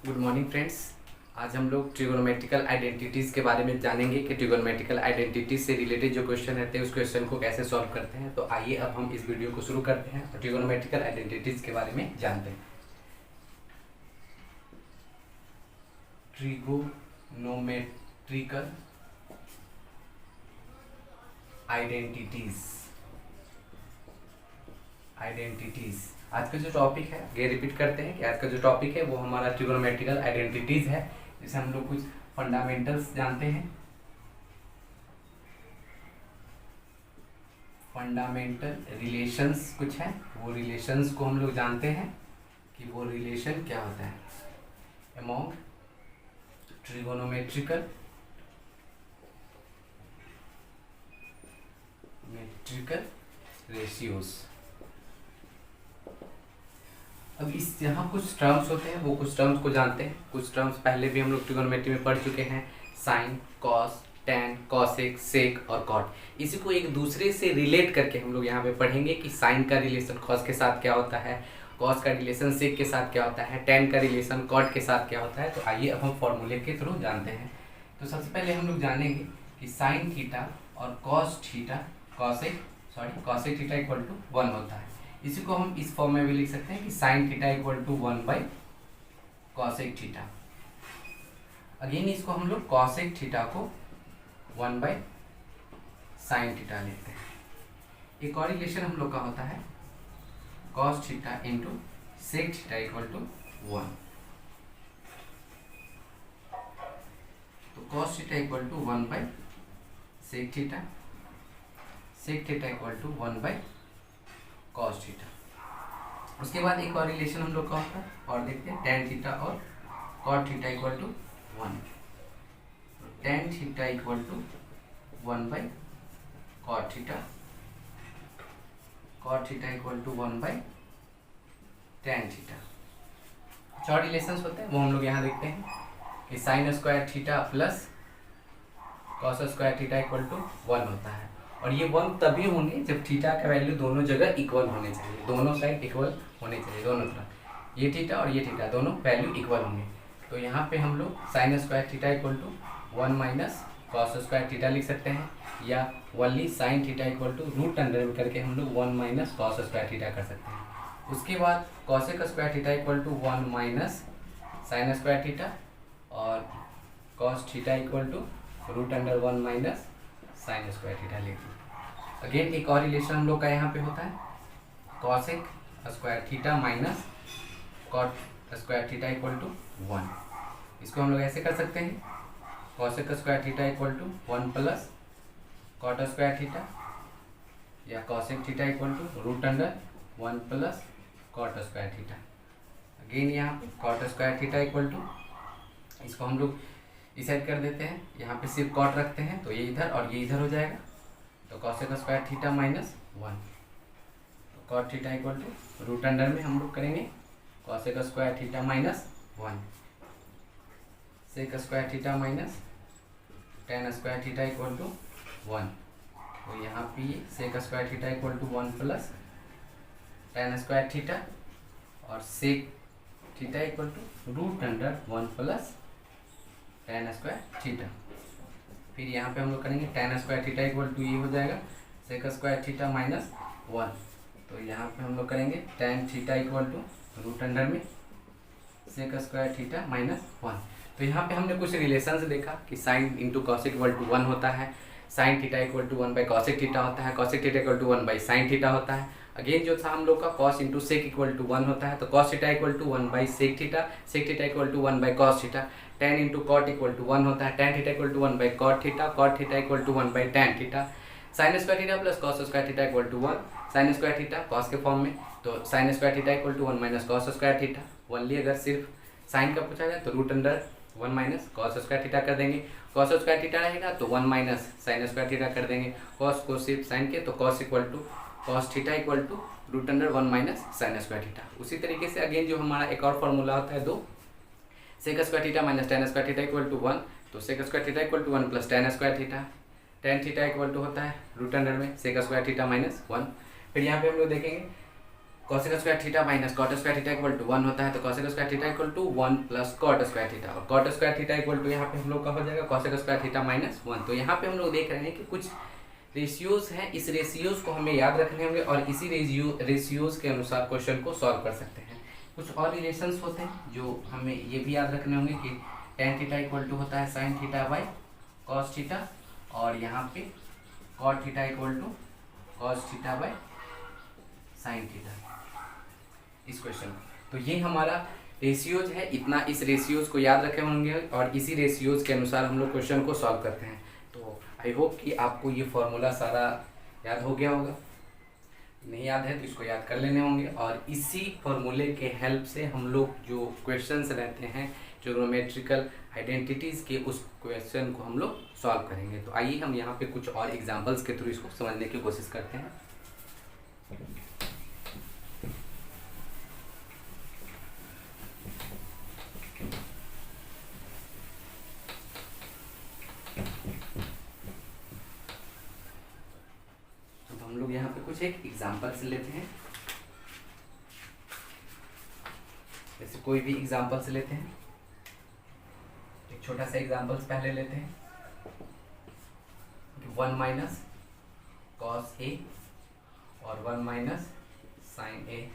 Good morning friends. आज हम लोग ट्रिगोनोमेट्रिकल आइडेंटिटीज़ के बारे में जानेंगे कि ट्रिगोनोमेट्रिकल आइडेंटिटीज से रिलेटेड जो क्वेश्चन रहते हैं उस क्वेश्चन को कैसे सॉल्व करते हैं। तो आइए अब हम इस वीडियो को शुरू करते हैं और ट्रिगोनोमेट्रिकल आइडेंटिटीज़ के बारे में जानते हैं। ट्रिगोनोमेट्रिकल आइडेंटिटीज आज का जो टॉपिक है ये रिपीट करते हैं कि आज का जो टॉपिक है वो हमारा ट्रिगोनोमेट्रिकल आइडेंटिटीज है, जिसे हम लोग कुछ फंडामेंटल्स जानते हैं। फंडामेंटल रिलेशंस कुछ है, वो रिलेशंस को हम लोग जानते हैं कि वो रिलेशन क्या होता है अमॉन्ग ट्रिगोनोमेट्रिकल रेशियोज। अब इस यहाँ कुछ टर्म्स होते हैं, वो कुछ टर्म्स को जानते हैं। कुछ टर्म्स पहले भी हम लोग ट्रिगोनोमेट्री में पढ़ चुके हैं, साइन, कॉस, टैन, कॉसेक, सेक और कॉट। इसी को एक दूसरे से रिलेट करके हम लोग यहाँ पे पढ़ेंगे कि साइन का रिलेशन कॉस के साथ क्या होता है, कॉस का रिलेशन सेक के साथ क्या होता है, टैन का रिलेशन कॉट के साथ क्या होता है। तो आइए अब हम फॉर्मूले के थ्रू जानते हैं। तो सबसे पहले हम लोग जानेंगे कि साइन थीटा और कॉसेक थीटा इक्वल टू 1 होता है। इसी को हम इस फॉर्म में भी लिख सकते हैं कि sine theta equal to 1 by cosec theta. Again इसको हम लोग कॉसेक थीटा को 1 बाई साइन थीटा लेते हैं। एक और रिलेशन हम लोग का होता है cos theta into sec theta equal to 1। तो cos theta equal to 1 by sec theta equal to 1 by cos theta. उसके बाद एक और रिलेशन हम लोग का होता है और देखते हैं टैन थीटा और cot theta equal to 1। Tan theta equal to 1 by cot theta equal to 1 by tan theta. चार रिलेशंस होते हैं वो हम लोग यहाँ देखते हैं कि sine square theta plus cos square theta equal to 1 होता है। और ये 1 तभी होंगे जब थीटा का वैल्यू दोनों जगह इक्वल होने चाहिए, दोनों साइड इक्वल होने चाहिए, दोनों तरफ ये थीटा और ये थीटा दोनों वैल्यू इक्वल होंगे। तो यहाँ पे हम लोग sine square theta equal to 1 minus cos square theta लिख सकते हैं, या only sine theta equal to root under में करके हम लोग 1 माइनस कॉस स्क्वायर थीटा कर सकते हैं। उसके बाद cosec square theta equal to 1 minus sine square theta और cos theta equal to root under 1 minus sine square theta लेते हैं। अगेन एक और रिलेशन हम लोग का यहाँ पे होता है cosec square theta minus cot square theta equal to 1। इसको हम लोग ऐसे कर सकते हैं cosec square theta equal to 1 plus cot square theta, या cosec theta equal to root under 1 plus cot square theta. Again यहाँ पे cot square theta equal to, इसको हम लोग इस साइड कर देते हैं, यहाँ पे सिर्फ कॉट रखते हैं तो ये इधर और ये इधर हो जाएगा। तो कॉसेक स्क्वायर थीटा माइनस 1, तो cot theta equal to root under में हम लोग करेंगे cosec square theta minus 1, sec square theta minus tan square theta equal to 1। तो यहाँ पे sec square theta equal to 1 plus tan square theta और sec theta equal to root under 1 plus tan square theta. फिर यहाँ पे हम लोग करेंगे tan square theta equal to ये हो जाएगा सेक स्क्वायर थीटा माइनस 1। तो यहाँ पे हम लोग करेंगे tan theta equal to root under में सेक स्क्वायर थीटा माइनस 1। तो यहाँ पे हमने कुछ रिलेशंस देखा कि sine into cosec equal to 1 होता है, sine theta equal to 1 by cosec theta होता है, cosec theta equal to 1 by sine theta होता है। अगेन जो था हम लोग का cos into sec equal to 1 होता है, तो cos theta equal to 1 by sec theta equal to 1 by cos theta. Tan into cot equal to 1 होता है, tan theta equal to 1 by cot theta equal to 1 by tan theta. Sine square theta plus cos square theta equal to 1, sine square theta cos के form में, तो sine square theta equal to 1 minus cos square theta. Only अगर सिर्फ sine का पूछा जाए तो root under 1 minus cos square theta कर देंगे, कॉस स्क्वायर थीटा रहेगा तो 1 माइनस साइन स्क्वायर थीटा कर देंगे, कॉस को सिर्फ साइन के तो cos equal to cos theta equal to root under 1 minus sine square theta. उसी तरीके से अगेन जो हमारा एक और फॉर्मूला होता है 2, sec square theta minus tan square theta equal to 1, तो sec square theta equal to 1 plus tan square theta, tan theta equal to होता है रूट अंडर में सेक स्क्वायर थीटा माइनस 1। फिर यहाँ पे हम लोग देखेंगे cosec square theta minus cot square theta equal to 1 होता है, तो cosec square theta equal to 1 plus cot square theta, और cot square theta equal to यहाँ पे हम लोग का हो जाएगा कॉसेक स्क्वायर थीटा माइनस 1। तो यहाँ पे हम लोग देख रहे हैं कि कुछ रेशियोज हैं, इस रेशियोज को हमें याद रखने होंगे और इसी रेशियोज के अनुसार क्वेश्चन को सॉल्व कर सकते हैं। कुछ और रिलेशंस होते हैं जो हमें ये भी याद रखने होंगे कि टेन थीटा इक्वल टू होता है sine theta by cos theta, और यहाँ पे cot theta equal to cos theta by sine theta, इस क्वेश्चन में। तो ये हमारा रेशियोज है, इतना इस रेशियोज को याद रखे होंगे और इसी रेशियोज के अनुसार हम लोग क्वेश्चन को सॉल्व करते हैं। तो आई होप कि आपको ये फॉर्मूला सारा याद हो गया होगा, नहीं याद है तो इसको याद कर लेने होंगे, और इसी फॉर्मूले के हेल्प से हम लोग जो क्वेश्चंस रहते हैं ट्रिग्नोमेट्रिकल आइडेंटिटीज़ के, उस क्वेश्चन को हम लोग सॉल्व करेंगे। तो आइए हम यहाँ पे कुछ और एग्जांपल्स के थ्रू इसको समझने की कोशिश करते हैं। तो हम लोग यहाँ पे कुछ एक एग्जांपल्स लेते हैं, जैसे कोई भी एग्जांपल्स लेते हैं। एक छोटा सा एग्जांपल्स पहले लेते हैं, 1 माइनस कॉस ए और 1 minus sine A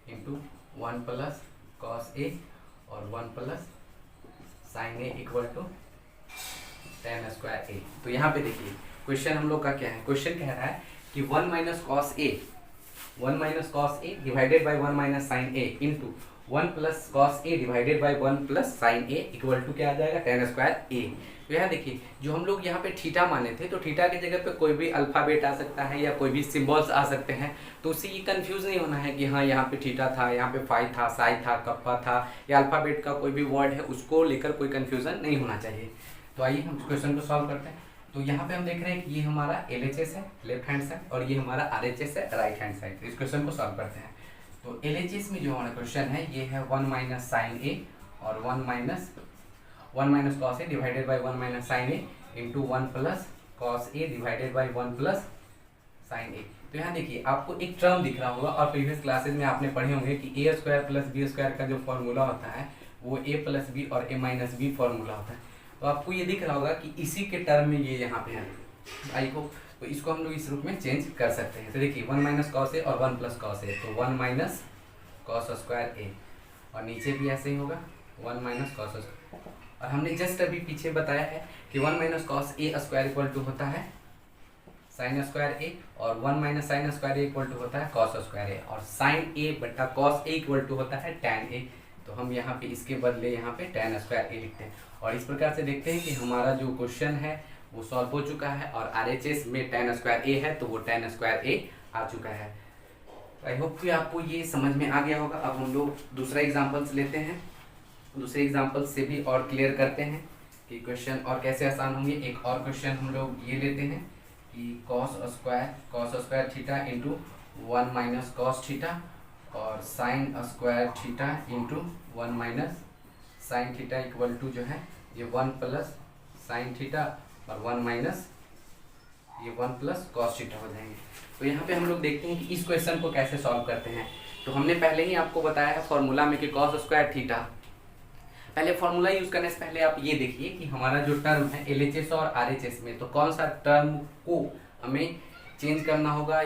into 1 plus cos A और 1 plus sine A equal to tan square A. तो यहाँ पे देखिए क्वेश्चन हम लोग का क्या है, क्वेश्चन कह रहा है कि 1 minus cos A divided by 1 minus sine A into 1 plus cos A divided by 1 plus sine A equal to क्या आ जाएगा, टेन स्क्वायर ए। तो यहाँ देखिए जो हम लोग यहाँ पे थीटा माने थे, तो थीटा की जगह पे कोई भी अल्फाबेट आ सकता है या कोई भी सिंबल्स आ सकते हैं, तो उससे ये कंफ्यूज नहीं होना है कि हाँ यहाँ पे थीटा था, यहाँ पे फाई था, साई था, कप्पा था, या अल्फाबेट का कोई भी वर्ड है उसको लेकर कोई कंफ्यूजन नहीं होना चाहिए। तो आइए हम क्वेश्चन को सॉल्व करते हैं। तो यहाँ पे हम देख रहे हैं कि ये हमारा LHS है लेफ्ट हैंड साइड और ये हमारा RHS है राइट हैंड साइड। तो इस क्वेश्चन को सॉल्व करते हैं। तो LHS में जो हमारा क्वेश्चन है ये है 1 माइनस साइन ए और 1 minus cos A divided by 1 minus sine A into 1 plus cos A divided by 1 plus sine A. तो यहाँ देखिए आपको एक टर्म दिख रहा होगा और प्रीवियस क्लासेज में आपने पढ़े होंगे कि a square plus B square का जो फॉर्मूला होता है वो a प्लस बी और a माइनस बी फॉर्मूला होता है। तो आपको ये दिख रहा होगा कि इसी के टर्म में ये यहाँ पे है, आई को तो इसको हम लोग इस रूप में चेंज कर सकते हैं। तो देखिए 1 माइनस कॉस ए और 1 प्लस कॉस ए, तो 1 माइनस कॉस स्क्वायर ए, और नीचे भी ऐसे ही होगा 1 माइनस कॉस स्क्वायर। और हमने जस्ट अभी पीछे बताया है कि 1 minus cos A square equal to होता है साइन स्क्वायर ए, और 1 minus sine square A equal to होता है कॉस स्क्वायर ए, और साइन ए बटा कॉस ए इक्वल टू होता है टैन ए। तो हम यहाँ पे इसके बदले यहाँ पे टैन स्क्वायर ए लिखते हैं, और इस प्रकार से देखते हैं कि हमारा जो क्वेश्चन है वो सॉल्व हो चुका है, और RHS में टैन स्क्वायर ए है तो वो टैन स्क्वायर ए आ चुका है। आई होप कि आपको ये समझ में आ गया होगा। अब हम लोग दूसरा एग्जाम्पल्स लेते हैं, दूसरे एग्जाम्पल्स से भी और क्लियर करते हैं कि क्वेश्चन और कैसे आसान होंगे। एक और क्वेश्चन हम लोग ये लेते हैं कि cos square theta into 1 minus cos theta और sine square theta into 1 minus sine theta equal to जो है ये 1 प्लस साइन थीटा और 1 माइनस ये 1 प्लस कॉस थीटा हो जाएंगे। तो यहाँ पे हम लोग देखते हैं कि इस क्वेश्चन को कैसे सॉल्व करते हैं। तो हमने पहले ही आपको बताया है फॉर्मूला में कि कॉस स्क्वायर थीटा, पहले फॉर्मूला यूज करने से पहले आप ये देखिए कि हमारा जो टर्म है LHS और RHS में, तो कौन सा टर्म को हमें चेंज करना होगा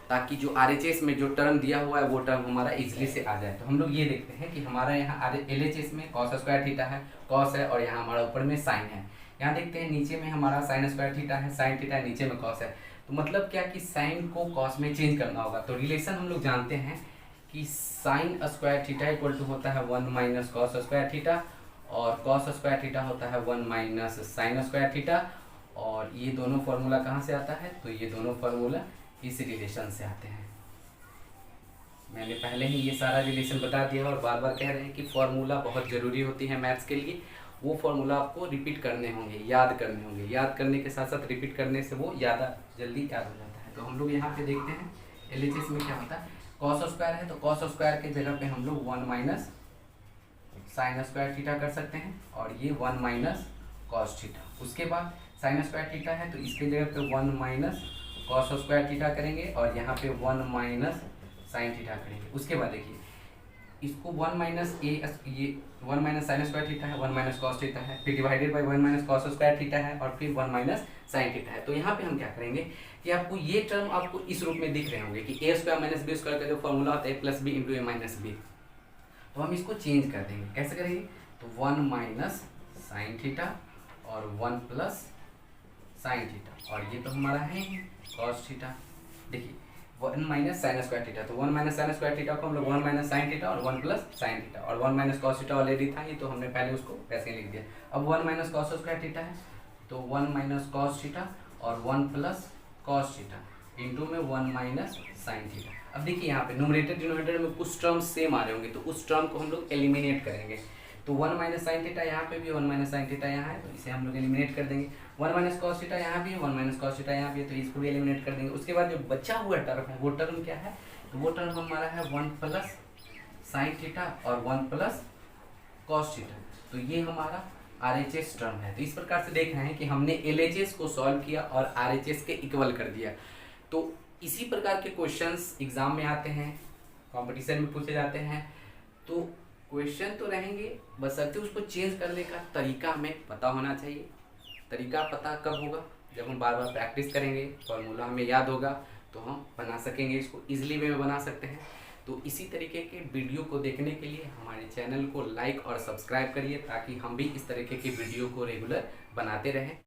ताकि जो RHS में जो टर्म दिया हुआ है वो टर्म हमारा इजीली से आ जाए। तो हम लोग ये देखते हैं कि हमारा यहाँ LHS में कॉस स्क्वायर थीटा है, कॉस है, और यहाँ हमारा ऊपर में साइन है। यहाँ देखते हैं नीचे में हमारा साइन स्क्वायर थीटा है, साइन थीटा है, नीचे में कॉस है। तो मतलब क्या कि साइन को कॉस में चेंज करना होगा। तो रिलेशन हम लोग जानते हैं कि sine square theta equal to होता है 1 माइनस कॉस स्क्वायर थीटा, और कॉस स्क्वायर थीटा होता है 1 माइनस साइन स्क्वायर थीटा। और ये दोनों फार्मूला कहाँ से आता है, तो ये दोनों फार्मूला इस रिलेशन से आते हैं। मैंने पहले ही ये सारा रिलेशन बता दिया और बार बार कह रहे हैं कि फार्मूला बहुत ज़रूरी होती है मैथ्स के लिए। वो फार्मूला आपको रिपीट करने होंगे, याद करने होंगे, याद करने के साथ साथ रिपीट करने से वो ज़्यादा जल्दी याद हो जाता है। तो हम लोग यहाँ पे देखते हैं LHS में क्या होता है, कॉस स्क्वायर है तो कॉस स्क्वायर के जगह पे हम लोग 1 माइनस साइन स्क्वायर थीटा कर सकते हैं, और ये 1 माइनस कॉस थीटा। उसके बाद साइन स्क्वायर थीटा है तो इसके जगह पे 1 माइनस कॉस स्क्वायर थीटा करेंगे, और यहाँ पे 1 माइनस साइन थीटा करेंगे। उसके बाद देखिए इसको 1 माइनस ए, ये 1 माइनस साइन स्क्वायर थीटा है, 1 माइनस कॉस थीटा है, फिर divided by 1 minus cos square theta है, और फिर 1 माइनस साइन थीटा है। तो यहाँ पे हम क्या करेंगे कि आपको ये टर्म आपको इस रूप में दिख रहे होंगे कि ए स्क्वायर माइनस बी स्क्वायर का जो फॉर्मूला होता है प्लस बी इंटू ए माइनस बी, तो हम इसको चेंज कर देंगे। कैसे करेंगे, तो 1 माइनस साइन थीटा और 1 प्लस साइन थीटा, और ये तो हमारा है कॉस थीटा। देखिए 1 माइनस साइन स्क्वायर थीटा, तो 1 माइनस साइन स्क्वायर थीटा को हम लोग 1 माइनस साइन थीटा और 1 प्लस साइन थीटा, और 1 माइनस कॉस थीटा ऑलरेडी था ये, तो हमने पहले उसको वैसे ही लिख दिया। अब 1 माइनस कॉस स्क्वायर थीटा है, तो 1 माइनस कॉस थीटा और 1 प्लस कॉस थीटा इंटू में 1 माइनस साइन थीटा। अब देखिए यहाँ पे न्यूमरेटर डिनोमिनेटर में कुछ टर्म्स सेम आ रहे होंगे, तो उस टर्म को हम लोग एलिमिनेट करेंगे। तो 1 माइनस साइन थीटा यहाँ पे भी, 1 माइनस साइन थीटा यहाँ है, तो इसे हम लोग एलिमिनेट कर देंगे। 1 माइनस कॉस थीटा यहाँ भी है, 1 माइनस कॉस थीटा यहाँ भी है, तो इसको भी एलिमिनेट कर देंगे। उसके बाद जो बचा हुआ टर्म है वो टर्म क्या है, तो वो टर्म हमारा है 1 प्लस साइन थीटा और 1 प्लस कॉस थीटा। तो ये हमारा RHS टर्म है। तो इस प्रकार से देख रहे हैं कि हमने LHS को सॉल्व किया और RHS के इक्वल कर दिया। तो इसी प्रकार के क्वेश्चंस एग्जाम में आते हैं, कंपटीशन में पूछे जाते हैं। तो क्वेश्चन तो रहेंगे, बशर्ते उसको चेंज करने का तरीका हमें पता होना चाहिए। तरीका पता कब होगा, जब हम बार बार प्रैक्टिस करेंगे, फॉर्मूला हमें याद होगा, तो हम बना सकेंगे, इसको इजीली वे में बना सकते हैं। तो इसी तरीके के वीडियो को देखने के लिए हमारे चैनल को लाइक और सब्सक्राइब करिए, ताकि हम भी इस तरीके के वीडियो को रेगुलर बनाते रहें।